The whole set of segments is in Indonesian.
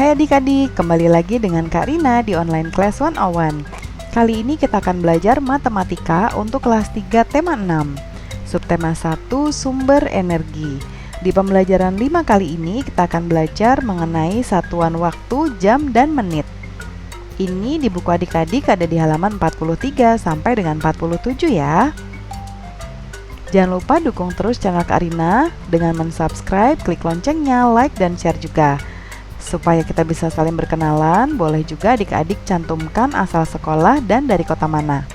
Hai adik-adik, kembali lagi dengan Kak Rina di Online Class 101. Kali ini kita akan belajar matematika untuk kelas 3 tema 6. Subtema 1 sumber energi. Di pembelajaran 5 kali ini kita akan belajar mengenai satuan waktu, jam, dan menit. Ini di buku adik-adik ada di halaman 43 sampai dengan 47 ya. Jangan lupa dukung terus channel Kak Rina dengan mensubscribe, klik loncengnya, like, dan share juga. Supaya kita bisa saling berkenalan, boleh juga adik-adik cantumkan asal sekolah dan dari kota mana.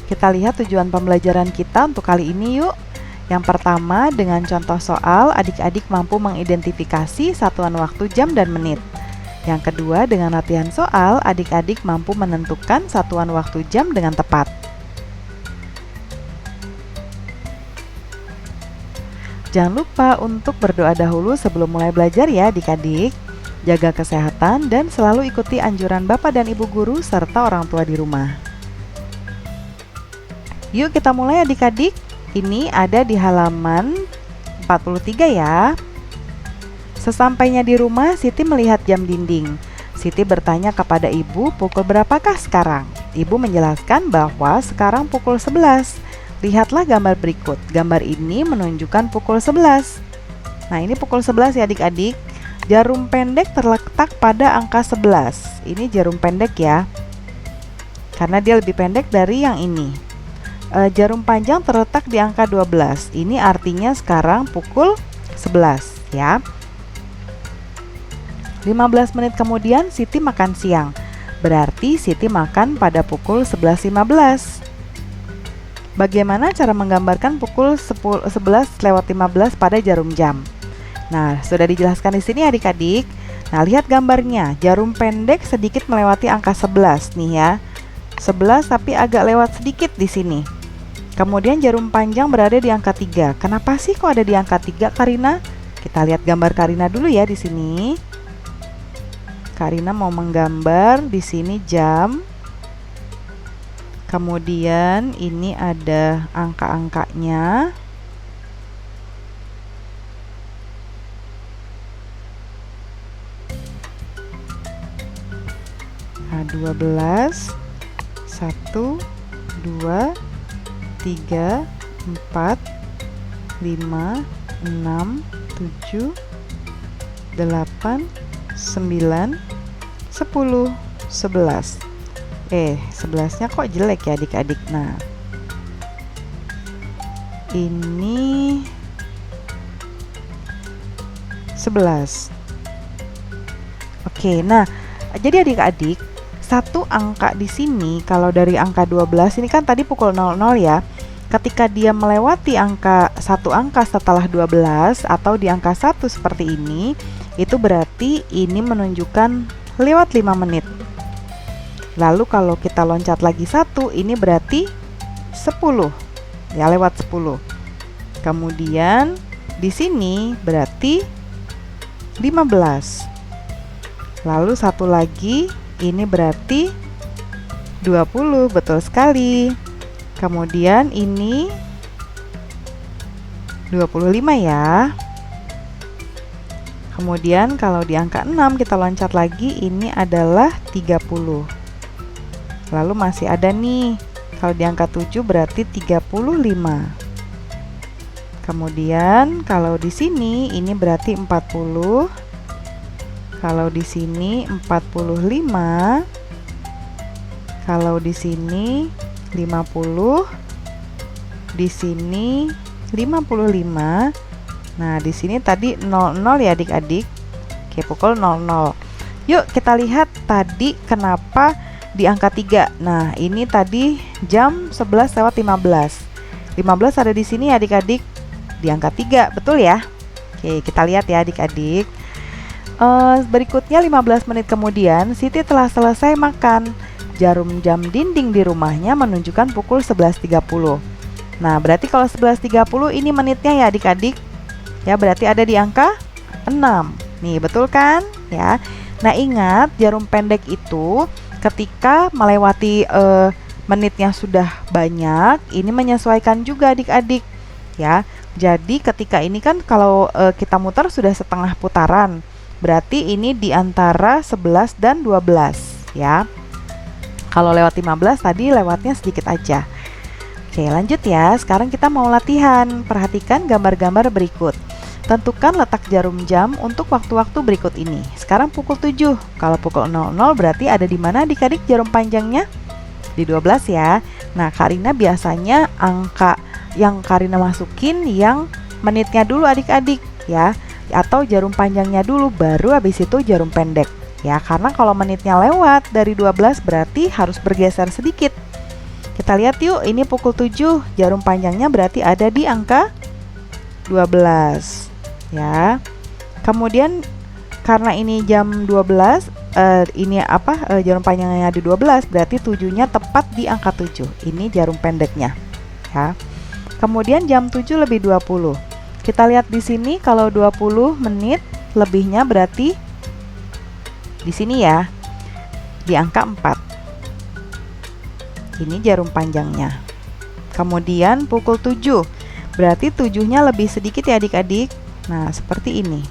Kita lihat tujuan pembelajaran kita untuk kali ini yuk. Yang pertama, dengan contoh soal, adik-adik mampu mengidentifikasi satuan waktu, jam, dan menit. Yang kedua, dengan latihan soal, adik-adik mampu menentukan satuan waktu jam dengan tepat. Jangan lupa untuk berdoa dahulu sebelum mulai belajar ya adik-adik. Jaga kesehatan dan selalu ikuti anjuran Bapak dan Ibu guru serta orang tua di rumah. Yuk kita mulai adik-adik. Ini ada di halaman 43 ya. Sesampainya di rumah, Siti melihat jam dinding. Siti bertanya kepada ibu, pukul berapakah sekarang? Ibu menjelaskan bahwa sekarang pukul 11. Lihatlah gambar berikut. Gambar ini menunjukkan pukul 11. Nah, ini pukul 11 ya adik-adik. Jarum pendek terletak pada angka 11. Ini jarum pendek ya. Karena dia lebih pendek dari yang ini. Jarum panjang terletak di angka 12. Ini artinya sekarang pukul 11 ya. 15 menit kemudian Siti makan siang. Berarti Siti makan pada pukul 11.15. Bagaimana cara menggambarkan pukul 11:15 pada jarum jam? Nah, sudah dijelaskan di sini adik-adik. Nah, lihat gambarnya. Jarum pendek sedikit melewati angka 11 nih ya. 11 tapi agak lewat sedikit di sini. Kemudian jarum panjang berada di angka 3. Kenapa sih kok ada di angka 3, Karina? Kita lihat gambar Karina dulu ya di sini. Karina mau menggambar di sini jam. Kemudian ini ada angka-angkanya. Nah, 12, 1, 2, 3, 4, 5, 6, 7, 8, 9, 10, 11. 11-nya kok jelek ya adik-adik. Nah, ini 11. Oke, nah jadi adik-adik, satu angka di sini kalau dari angka 12 ini kan tadi pukul 00 ya. Ketika dia melewati satu angka setelah 12 atau di angka 1 seperti ini, itu berarti ini menunjukkan lewat 5 menit. Lalu kalau kita loncat lagi 1, ini berarti 10. Ya, lewat 10. Kemudian di sini berarti 15. Lalu satu lagi, ini berarti 20, betul sekali. Kemudian ini 25 ya. Kemudian kalau di angka 6 kita loncat lagi, ini adalah 30. Lalu masih ada nih, kalau di angka 7 berarti 35. Kemudian kalau di sini ini berarti 40. Kalau di sini 45. Kalau di sini 50. Di sini 55. Nah, di sini tadi 00 ya adik-adik. Oke, pukul 00. Yuk kita lihat tadi kenapa di angka 3. Nah, ini tadi jam 11:15. 15 ada di sini adik-adik, di angka 3, betul ya? Oke, kita lihat ya adik-adik. Berikutnya 15 menit kemudian Siti telah selesai makan. Jarum jam dinding di rumahnya menunjukkan pukul 11.30. Nah, berarti kalau 11.30 ini menitnya ya adik-adik. Ya, berarti ada di angka 6. Nih, betul kan? Ya. Nah, ingat jarum pendek itu ketika melewati menitnya sudah banyak, ini menyesuaikan juga adik-adik ya. Jadi ketika ini kan kalau kita muter sudah setengah putaran, berarti ini di antara 11 dan 12 ya. Kalau lewat 15 tadi lewatnya sedikit aja. Oke, lanjut ya. Sekarang kita mau latihan. Perhatikan gambar-gambar berikut. Tentukan letak jarum jam untuk waktu-waktu berikut ini. Sekarang pukul 7. Kalau pukul 00 berarti ada di mana adik-adik jarum panjangnya? Di 12 ya. Nah, Karina biasanya angka yang Karina masukin yang menitnya dulu adik-adik ya. Atau jarum panjangnya dulu, baru habis itu jarum pendek. Ya, karena kalau menitnya lewat dari 12 berarti harus bergeser sedikit. Kita lihat yuk, ini pukul 7, jarum panjangnya berarti ada di angka 12 ya. Kemudian karena ini jam 12, jarum panjangnya di 12 berarti 7-nya tepat di angka 7. Ini jarum pendeknya ya. Kemudian jam 7 lebih 20. Kita lihat di sini kalau 20 menit lebihnya berarti di sini ya, di angka 4. Ini jarum panjangnya. Kemudian pukul 7, berarti 7-nya lebih sedikit ya adik-adik. Nah, seperti ini.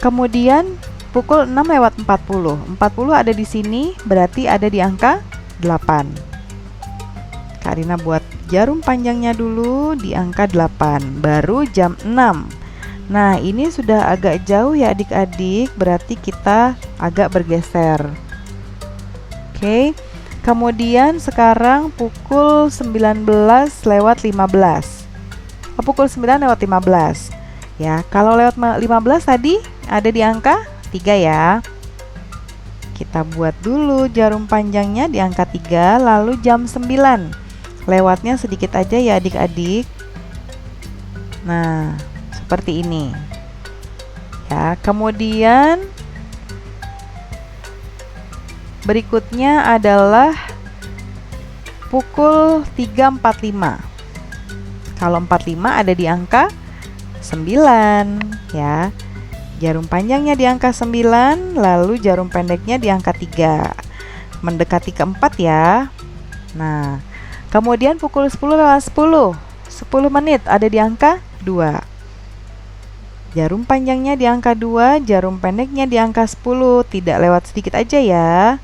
Kemudian pukul 6 lewat 40. 40 ada di sini, berarti ada di angka 8. Karina buat jarum panjangnya dulu di angka 8, baru jam 6. Nah, ini sudah agak jauh ya adik-adik, berarti kita agak bergeser. Oke, kemudian sekarang pukul 19 lewat 15. Pukul 9 lewat 15. Ya, kalau lewat 15 tadi ada di angka 3 ya. Kita buat dulu jarum panjangnya di angka 3, lalu jam 9. Lewatnya sedikit aja ya adik-adik. Nah, seperti ini ya. Kemudian berikutnya adalah pukul 3.45. Kalau 45 ada di angka 9 ya. Jarum panjangnya di angka 9, lalu jarum pendeknya di angka 3. Mendekati ke 4 ya. Nah, kemudian pukul 10 lewat 10. 10 menit ada di angka 2. Jarum panjangnya di angka 2, jarum pendeknya di angka 10, tidak lewat sedikit aja ya.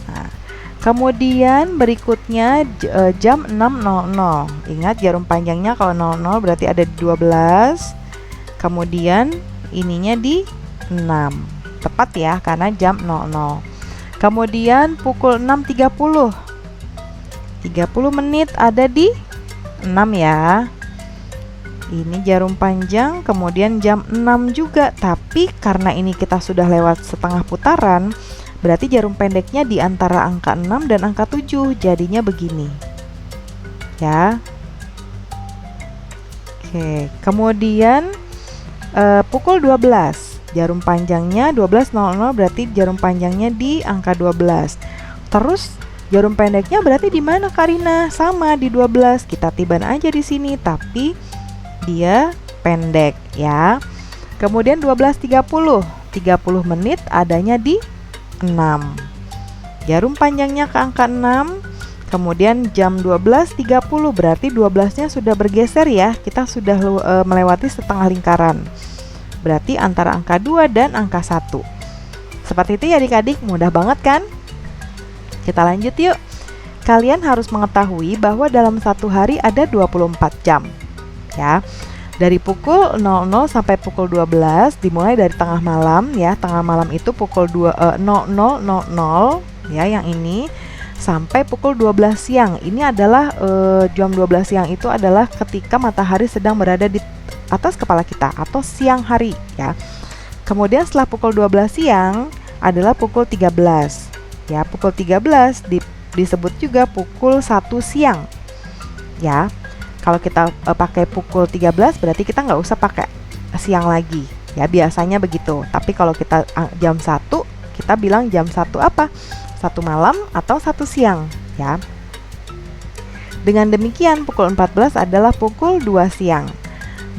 Nah, kemudian berikutnya jam 6.00. Ingat jarum panjangnya kalau 00 berarti ada di 12. Kemudian ininya di 6. Tepat ya karena jam 00. Kemudian pukul 6.30. 30 menit ada di 6 ya. Ini jarum panjang, kemudian jam 6 juga. Tapi karena ini kita sudah lewat setengah putaran, berarti jarum pendeknya di antara angka 6 dan angka 7. Jadinya begini ya. Oke, kemudian pukul 12. Jarum panjangnya 12.00 berarti jarum panjangnya di angka 12. Terus jarum pendeknya berarti di mana Karina? Sama di 12. Kita tiban aja di sini, tapi dia pendek ya. Kemudian 12.30. 30 menit adanya di 6. Jarum panjangnya ke angka 6. Kemudian jam 12.30 berarti 12-nya sudah bergeser ya. Kita sudah melewati setengah lingkaran. Berarti antara angka 2 dan angka 1. Seperti itu ya adik-adik, mudah banget kan? Kita lanjut yuk. Kalian harus mengetahui bahwa dalam satu hari ada 24 jam ya. Dari pukul 00 sampai pukul 12, dimulai dari tengah malam ya. Tengah malam itu pukul 00.00 ya, yang ini sampai pukul 12 siang. Ini adalah jam 12 siang itu adalah ketika matahari sedang berada di atas kepala kita atau siang hari ya. Kemudian setelah pukul 12 siang adalah pukul 13 ya. Pukul 13 disebut juga pukul 1 siang ya. Kalau kita pakai pukul 13 berarti kita nggak usah pakai siang lagi ya, biasanya begitu. Tapi kalau kita jam 1, kita bilang jam 1 apa? 1 malam atau 1 siang ya. Dengan demikian pukul 14 adalah pukul 2 siang.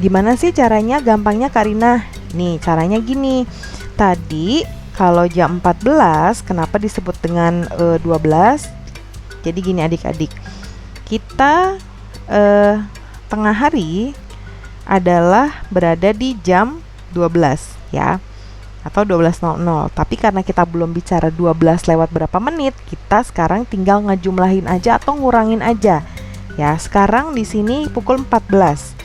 Gimana sih caranya? Gampangnya Karina. Nih caranya gini. Tadi kalau jam 14 kenapa disebut dengan 12? Jadi gini adik-adik. Kita tengah hari adalah berada di jam 12 ya, atau 12.00. Tapi karena kita belum bicara 12 lewat berapa menit, kita sekarang tinggal ngejumlahin aja atau ngurangin aja. Ya, sekarang di sini pukul 14.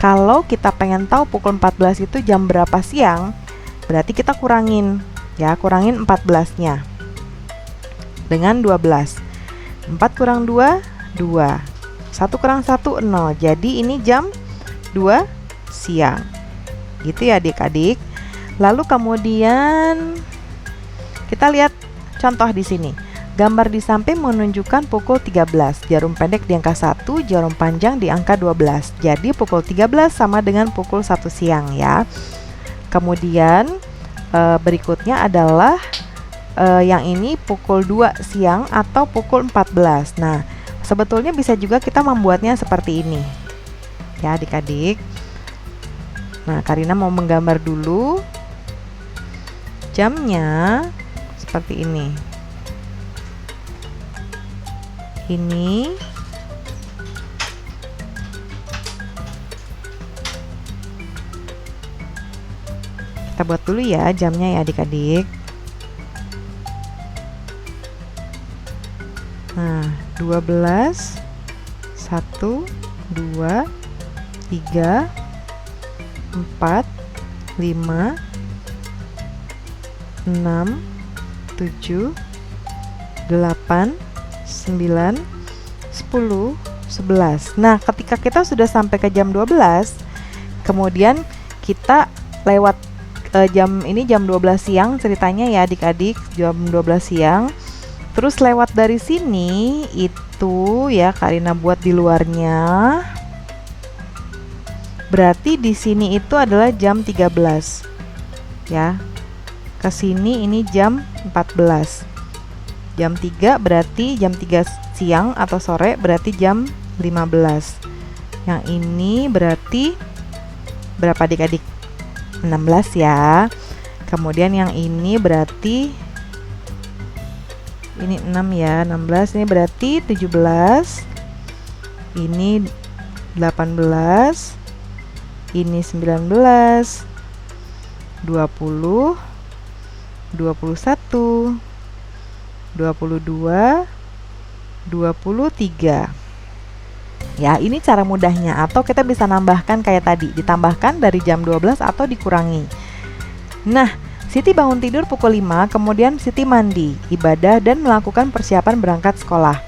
Kalau kita pengen tahu pukul 14 itu jam berapa siang, berarti kita kurangin ya, kurangin 14-nya dengan 12. 4 kurang 2, 2. 1 kurang 1, 0. Jadi ini jam 2 siang. Gitu ya adik-adik. Lalu kemudian kita lihat contoh di sini. Gambar di samping menunjukkan pukul 13. Jarum pendek di angka 1, jarum panjang di angka 12. Jadi pukul 13 sama dengan pukul 1 siang ya. Kemudian berikutnya adalah yang ini pukul 2 siang atau pukul 14. Nah, sebetulnya bisa juga kita membuatnya seperti ini. Ya, adik-adik. Nah, Karina mau menggambar dulu jamnya seperti ini. Ini kita buat dulu ya jamnya ya adik-adik. Nah, 12, 1, 2, 3, 4, 5, 6, 7, 8, 9, 10, 11. Nah, ketika kita sudah sampai ke jam 12, kemudian kita lewat jam ini jam 12 siang ceritanya ya adik-adik, jam 12 siang. Terus lewat dari sini itu ya Karina buat di luarnya. Berarti di sini itu adalah jam 13. Ya. Ke sini ini jam 14. Jam 3 berarti jam 3 siang atau sore berarti jam 15. Yang ini berarti berapa adik-adik? 16 ya. Kemudian yang ini berarti ini 6 ya, 16. Ini berarti 17. Ini 18. Ini 19. 20. 21, 22, 23. Ya, ini cara mudahnya, atau kita bisa nambahkan kayak tadi, ditambahkan dari jam 12 atau dikurangi. Nah, Siti bangun tidur pukul 5, kemudian Siti mandi, ibadah dan melakukan persiapan berangkat sekolah.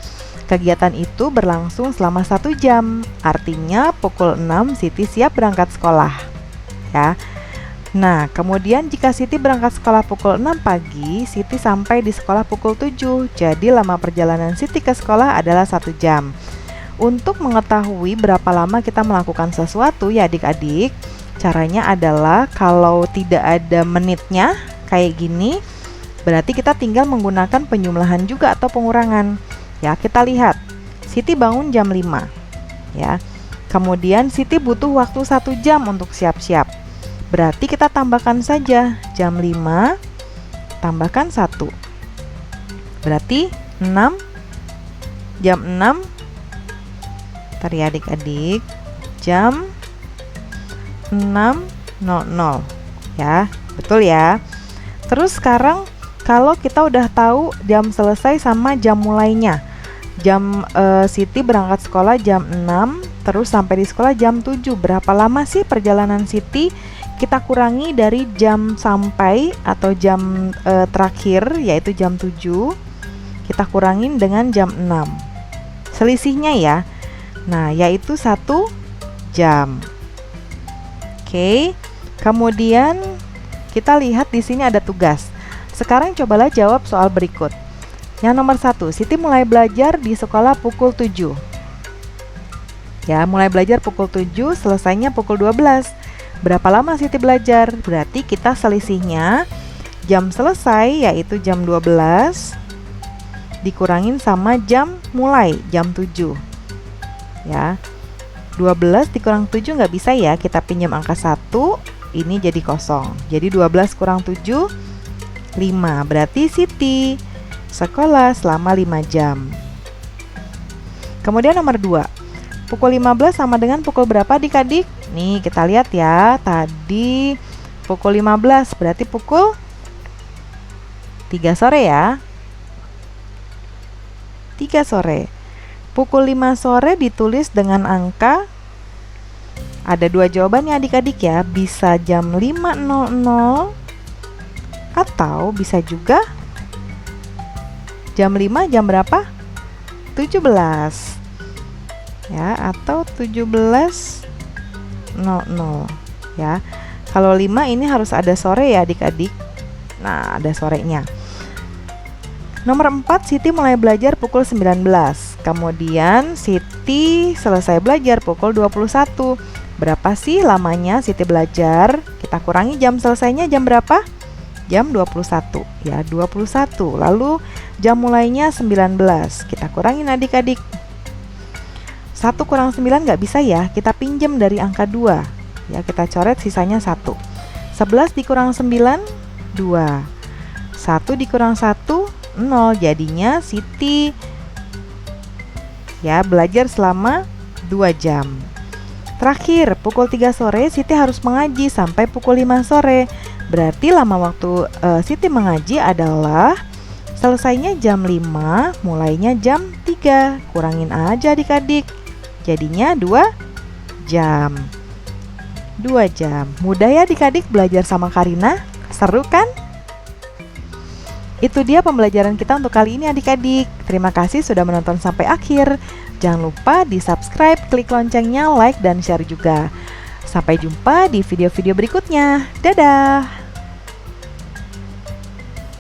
Kegiatan itu berlangsung selama 1 jam. Artinya pukul 6 Siti siap berangkat sekolah. Ya. Nah, kemudian jika Siti berangkat sekolah pukul 6 pagi, Siti sampai di sekolah pukul 7. Jadi lama perjalanan Siti ke sekolah adalah 1 jam. Untuk mengetahui berapa lama kita melakukan sesuatu ya adik-adik, caranya adalah kalau tidak ada menitnya kayak gini, berarti kita tinggal menggunakan penjumlahan juga atau pengurangan. Ya, kita lihat. Siti bangun jam 5. Ya. Kemudian Siti butuh waktu 1 jam untuk siap-siap. Berarti kita tambahkan saja jam 5 tambahkan 1. Berarti 6. Jam 6. Bentar ya adik-adik. Jam 6.00 ya, betul ya. Terus sekarang kalau kita udah tahu jam selesai sama jam mulainya. Jam Siti berangkat sekolah jam 6, terus sampai di sekolah jam 7. Berapa lama sih perjalanan Siti? Kita kurangi dari jam sampai atau jam terakhir yaitu jam 7. Kita kurangin dengan jam 6. Selisihnya ya. Nah, yaitu 1 jam. Oke. Kemudian kita lihat di sini ada tugas. Sekarang cobalah jawab soal berikut. Yang nomor 1, Siti mulai belajar di sekolah pukul 7. Ya, mulai belajar pukul 7, selesainya pukul 12. Berapa lama Siti belajar? Berarti kita selisihnya jam selesai yaitu jam 12 dikurangin sama jam mulai jam 7. Ya. 12 dikurang 7 nggak bisa ya, kita pinjam angka 1, ini jadi kosong. Jadi 12 kurang 7, 5. Berarti Siti sekolah selama 5 jam. Kemudian nomor 2, pukul 15 sama dengan pukul berapa adik-adik? Nih kita lihat ya, tadi pukul 15, berarti pukul 3 sore ya. 3 sore. Pukul 5 sore ditulis dengan angka, ada dua jawaban ya adik-adik ya, bisa jam 5.00 atau bisa juga jam 5 jam berapa? 17 ya, atau 17.00 ya. Kalau 5 ini harus ada sore ya adik-adik. Nah, ada sorenya. Nomor 4, Siti mulai belajar pukul 19. Kemudian Siti selesai belajar pukul 21. Berapa sih lamanya Siti belajar? Kita kurangi jam selesainya jam berapa? Jam 21 ya, 21. Lalu jam mulainya 19. Kita kurangin adik-adik. 1 kurang 9 nggak bisa ya, kita pinjem dari angka 2 ya, kita coret sisanya 1. 11 dikurang 9, 2. 1 dikurang 1, 0. Jadinya Siti ya belajar selama 2 jam. Terakhir, pukul 3 sore Siti harus mengaji sampai pukul 5 sore. Berarti lama waktu Siti mengaji adalah selesainya jam 5, mulainya jam 3. Kurangin aja adik-adik. Jadinya 2 jam. 2 jam. Mudah ya adik-adik belajar sama Karina? Seru kan? Itu dia pembelajaran kita untuk kali ini adik-adik. Terima kasih sudah menonton sampai akhir. Jangan lupa di subscribe, klik loncengnya, like, dan share juga. Sampai jumpa di video-video berikutnya. Dadah!